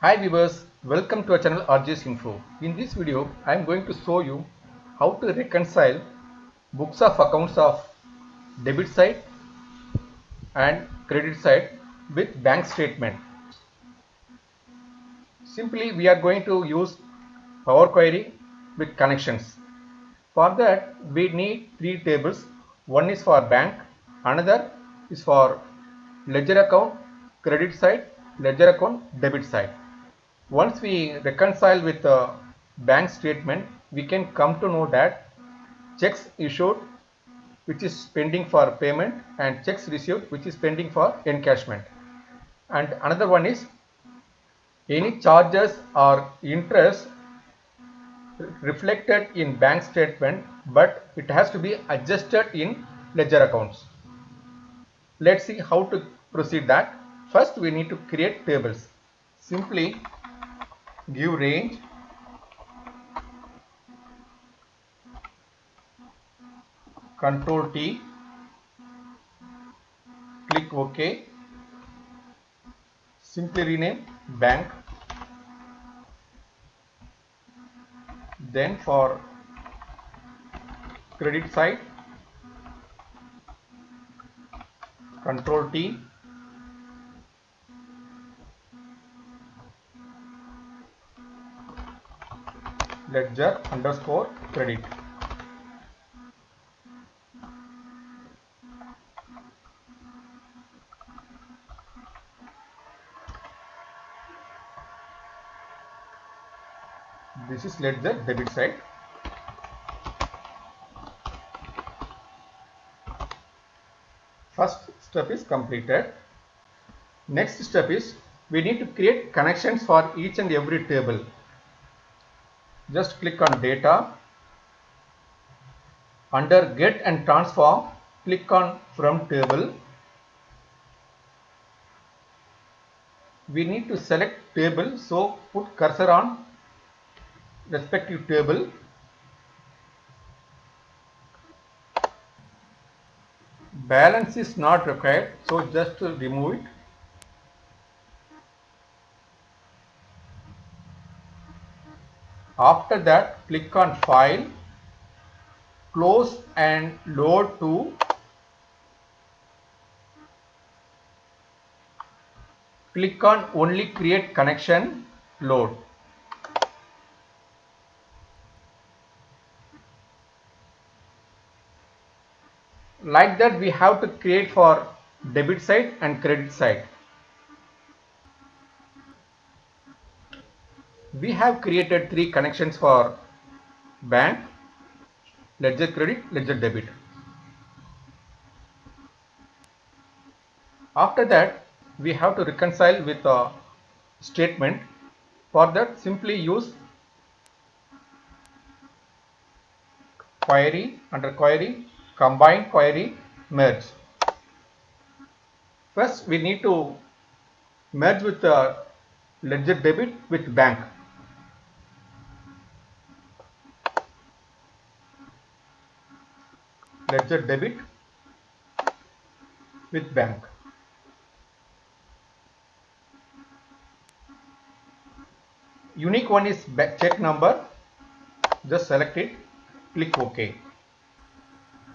Hi viewers, welcome to our channel RJ's Info. In this video, I am going to show you how to reconcile books of accounts of debit side and credit side with bank statement. Simply, we are going to use Power Query with connections. For that, we need three tables. One is for bank, another is for ledger account, credit side, ledger account, debit side. Once we reconcile with the bank statement, we can come to know that checks issued which is pending for payment and checks received which is pending for encashment. And another one is any charges or interest reflected in bank statement, but it has to be adjusted in ledger accounts. Let's see how to proceed that. First we need to create tables. Simply give range, Control T, click OK. Simply rename bank. Then for credit side, Control T, ledger underscore credit. This is ledger debit side. First step is completed. Next step is we need to create connections for each and every table. Just click on data. Under get and transform, click on from table. We need to select table, so put cursor on respective table. Balance is not required, so just remove it. After that, click on file, close and load to. Click on only create connection, load. Like that we have to create for debit side and credit side. We have created three connections for bank, ledger credit, ledger debit. After that we have to reconcile with a statement. For that simply use query, under query, combine query, merge. First we need to merge with ledger debit with bank. Ledger debit with bank. Unique one is check number. Just select it, click OK.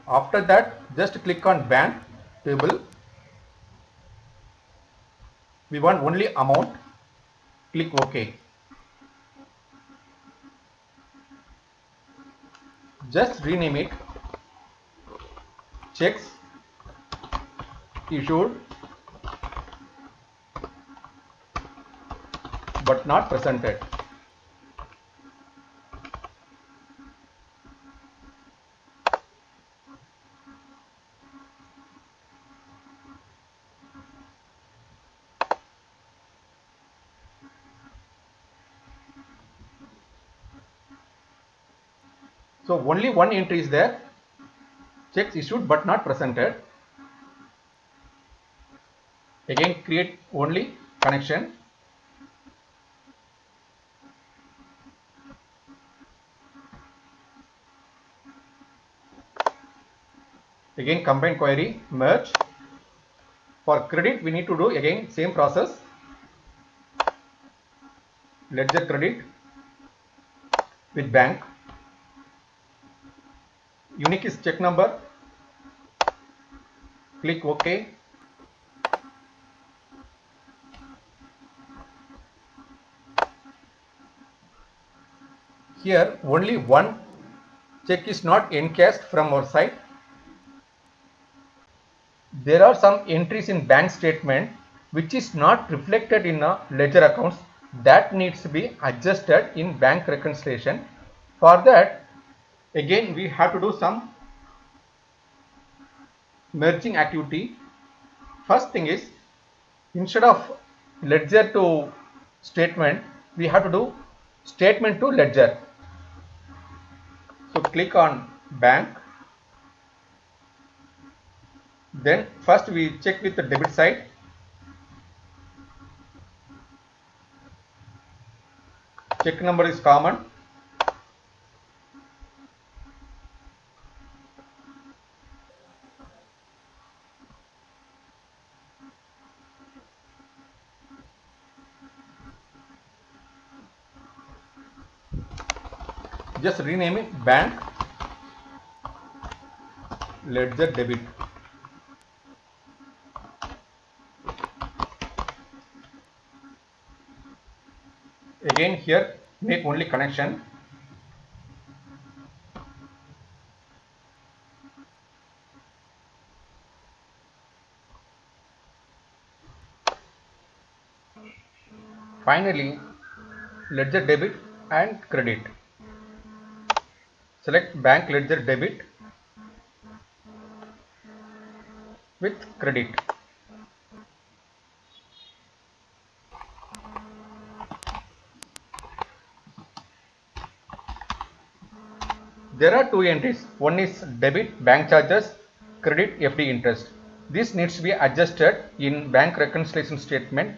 After that just click on bank table. We want only amount, click OK. Just rename it checks issued but not presented. So only one entry is there, checks issued but not presented. Again create only connection. Again combine query, merge. For credit we need to do again same process. ledger credit with bank. Unique is check number. Click OK. Here only one check is not encased from our side. There are some entries in bank statement which is not reflected in a ledger accounts, that needs to be adjusted in bank reconciliation. For that, again we have to do some merging activity. First thing is, instead of ledger to statement, we have to do statement to ledger. So click on bank. Then first we check with the debit side. Check number is common. Just rename it bank ledger debit. Again here make only connection. Finally, ledger debit and credit. Select bank ledger debit with credit. There are two entries. One is debit bank charges, credit FD interest. This needs to be adjusted in bank reconciliation statement.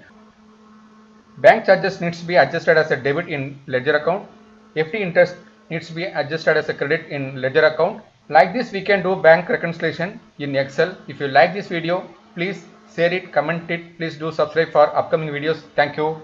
Bank charges needs to be adjusted as a debit in ledger account. FD interest needs to be adjusted as a credit in ledger account. Like this we can do bank reconciliation in Excel. If you like this video, please share it, comment it. Please do subscribe for upcoming videos. Thank you.